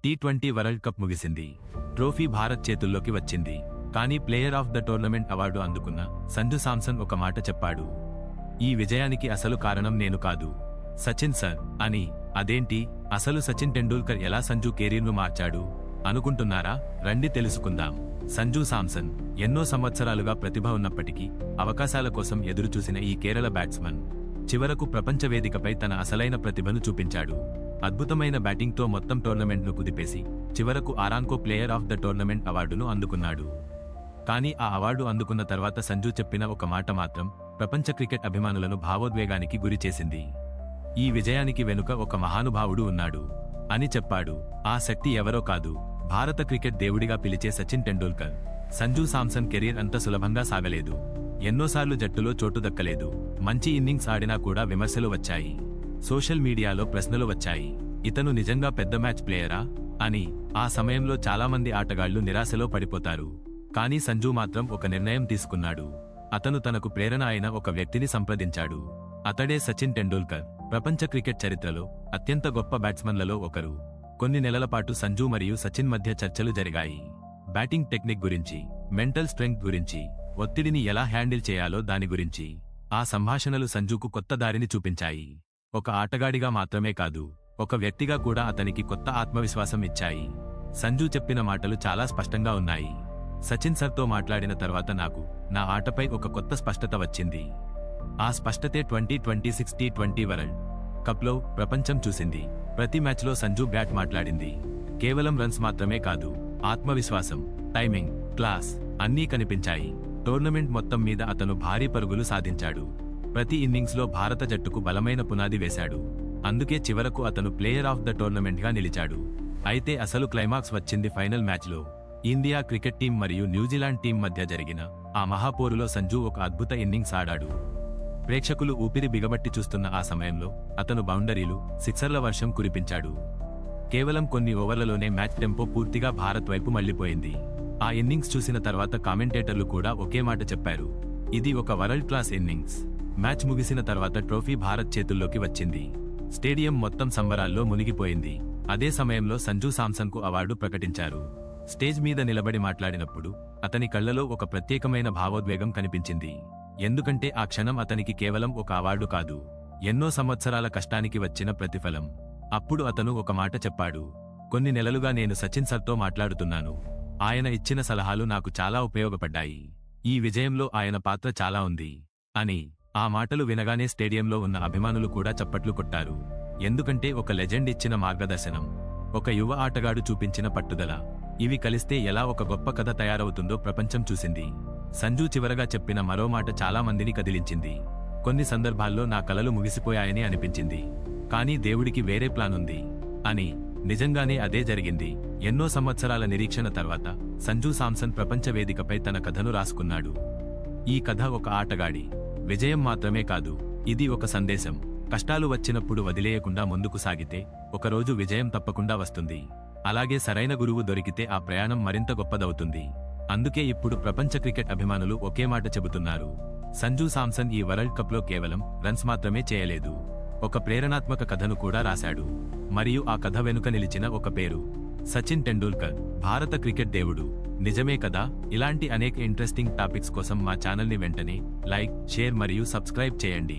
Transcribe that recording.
T20 world cup ముగిసింది. Trophy Bharat చేతుల్లోకి వచ్చింది. కానీ player of the tournament award అందుకున్న సంజు శాంసన్ ఒక మాట చెప్పాడు. ఈ విజయానికి అసలు కారణం నేను కాదు, సచిన్ సార్ అని. అదేంటి, అసలు సచిన్ టెండూల్కర్ ఎలా సంజు కెరీర్ను మార్చాడు అనుకుంటున్నారా? రండి తెలుసుకుందాం. సంజు శాంసన్ ఎన్నో సంవత్సరాలుగా ప్రతిభ ఉన్నప్పటికీ అవకాశాల కోసం ఎదురుచూసిన ఈ కేరళ బ్యాట్స్మన్ చివరకు ప్రపంచ వేదికపై తన అసలైన ప్రతిభను చూపించాడు. అద్భుతమైన బ్యాటింగ్తో మొత్తం టోర్నమెంట్ను కుదిపేసి చివరకు ఆరాన్కో ప్లేయర్ ఆఫ్ ద టోర్నమెంట్ అవార్డును అందుకున్నాడు. కానీ ఆ అవార్డు అందుకున్న తర్వాత సంజు చెప్పిన ఒక మాట మాత్రం ప్రపంచ క్రికెట్ అభిమానులను భావోద్వేగానికి గురిచేసింది. ఈ విజయానికి వెనుక ఒక మహానుభావుడు ఉన్నాడు అని చెప్పాడు. ఆ శక్తి ఎవరో కాదు, భారత క్రికెట్ దేవుడిగా పిలిచే సచిన్ టెండూల్కర్. సంజు శాంసన్ కెరీర్ అంత సులభంగా సాగలేదు. ఎన్నోసార్లు జట్టులో చోటు దక్కలేదు. మంచి ఇన్నింగ్స్ ఆడినా కూడా విమర్శలు వచ్చాయి. సోషల్ మీడియాలో ప్రశ్నలు వచ్చాయి, ఇతను నిజంగా పెద్ద మ్యాచ్ ప్లేయరా అని. ఆ సమయంలో చాలామంది ఆటగాళ్లు నిరాశలో పడిపోతారు. కానీ సంజు మాత్రం ఒక నిర్ణయం తీసుకున్నాడు. అతను తనకు ప్రేరణ అయిన ఒక వ్యక్తిని సంప్రదించాడు. అతడే సచిన్ టెండూల్కర్. ప్రపంచ క్రికెట్ చరిత్రలో అత్యంత గొప్ప బ్యాట్స్మన్లలో ఒకరు. కొన్ని నెలల పాటు సంజు మరియు సచిన్ మధ్య చర్చలు జరిగాయి. బ్యాటింగ్ టెక్నిక్ గురించి, మెంటల్ స్ట్రెంగ్త్ గురించి, ఒత్తిడిని ఎలా హ్యాండిల్ చేయాలో దాని గురించి. ఆ సంభాషణలు సంజుకు కొత్త దారిని చూపించాయి. ఒక ఆటగాడిగా మాత్రమే కాదు, ఒక వ్యక్తిగా కూడా అతనికి కొత్త ఆత్మవిశ్వాసం ఇచ్చాయి. సంజు చెప్పిన మాటలు చాలా స్పష్టంగా ఉన్నాయి. సచిన్ సర్తో మాట్లాడిన తర్వాత నాకు నా ఆటపై ఒక కొత్త స్పష్టత వచ్చింది. ఆ స్పష్టతే 2026 టీ20 వరల్డ్ కప్లో ప్రపంచం చూసింది. ప్రతి మ్యాచ్లో సంజు బ్యాట్ మాట్లాడింది. కేవలం రన్స్ మాత్రమే కాదు, ఆత్మవిశ్వాసం, టైమింగ్, క్లాస్ అన్నీ కనిపించాయి. టోర్నమెంట్ మొత్తం మీద అతను భారీ పరుగులు సాధించాడు. ప్రతి ఇన్నింగ్స్లో భారత జట్టుకు బలమైన పునాది వేశాడు. అందుకే చివరకు అతను ప్లేయర్ ఆఫ్ ద టోర్నమెంట్గా నిలిచాడు. అయితే అసలు క్లైమాక్స్ వచ్చింది ఫైనల్ మ్యాచ్లో. ఇండియా క్రికెట్ టీం మరియు న్యూజిలాండ్ టీం మధ్య జరిగిన ఆ మహాపోరులో సంజు ఒక అద్భుత ఇన్నింగ్స్ ఆడాడు. ప్రేక్షకులు ఊపిరి బిగబట్టి చూస్తున్న ఆ సమయంలో అతను బౌండరీలు, సిక్సర్ల వర్షం కురిపించాడు. కేవలం కొన్ని ఓవర్లలోనే మ్యాచ్ టెంపో పూర్తిగా భారత్ వైపు మళ్లిపోయింది. ఆ ఇన్నింగ్స్ చూసిన తర్వాత కామెంటేటర్లు కూడా ఒకే మాట చెప్పారు, ఇది ఒక వరల్డ్ క్లాస్ ఇన్నింగ్స్. మ్యాచ్ ముగిసిన తర్వాత ట్రోఫీ భారత్ చేతుల్లోకి వచ్చింది. స్టేడియం మొత్తం సంబరాల్లో మునిగిపోయింది. అదే సమయంలో సంజు శాంసన్కు అవార్డు ప్రకటించారు. స్టేజ్ మీద నిలబడి మాట్లాడినప్పుడు అతని కళ్లలో ఒక ప్రత్యేకమైన భావోద్వేగం కనిపించింది. ఎందుకంటే ఆ క్షణం అతనికి కేవలం ఒక అవార్డు కాదు, ఎన్నో సంవత్సరాల కష్టానికి వచ్చిన ప్రతిఫలం. అప్పుడు అతను ఒక మాట చెప్పాడు, కొన్ని నెలలుగా నేను సచిన్ సర్తో మాట్లాడుతున్నాను. ఆయన ఇచ్చిన సలహాలు నాకు చాలా ఉపయోగపడ్డాయి. ఈ విజయంలో ఆయన పాత్ర చాలా ఉంది అని. ఆ మాటలు వినగానే స్టేడియంలో ఉన్న అభిమానులు కూడా చప్పట్లు కొట్టారు. ఎందుకంటే ఒక లెజెండ్ ఇచ్చిన మార్గదర్శనం, ఒక యువ ఆటగాడు చూపించిన పట్టుదల, ఇవి కలిస్తే ఎలా ఒక గొప్ప కథ తయారవుతుందో ప్రపంచం చూసింది. సంజు చివరగా చెప్పిన మరో మాట చాలా మందిని కదిలించింది. కొన్ని సందర్భాల్లో నా కలలు ముగిసిపోయాయని అనిపించింది, కానీ దేవుడికి వేరే ప్లాన్ ఉంది అని. నిజంగానే అదే జరిగింది. ఎన్నో సంవత్సరాల నిరీక్షణ తర్వాత సంజు శాంసన్ ప్రపంచ వేదికపై తన కథను రాసుకున్నాడు. ఈ కథ ఒక ఆటగాడి విజయం మాత్రమే కాదు, ఇది ఒక సందేశం. కష్టాలు వచ్చినప్పుడు వదిలేయకుండా ముందుకు సాగితే ఒకరోజు విజయం తప్పకుండా వస్తుంది. అలాగే సరైన గురువు దొరికితే ఆ ప్రయాణం మరింత గొప్పదవుతుంది. అందుకే ఇప్పుడు ప్రపంచ క్రికెట్ అభిమానులు ఒకే మాట చెబుతున్నారు, సంజు శాంసన్ ఈ వరల్డ్ కప్లో కేవలం రన్స్ మాత్రమే చేయలేదు, ఒక ప్రేరణాత్మక కథను కూడా రాశాడు. మరియు ఆ కథ వెనుక నిలిచిన ఒక పేరు, సచిన్ టెండూల్కర్, భారత క్రికెట్ దేవుడు. నిజమే కదా? ఇలాంటి అనేక ఇంట్రెస్టింగ్ టాపిక్స్ కోసం మా ఛానల్ని వెంటనే లైక్, షేర్ మరియు సబ్స్క్రైబ్ చేయండి.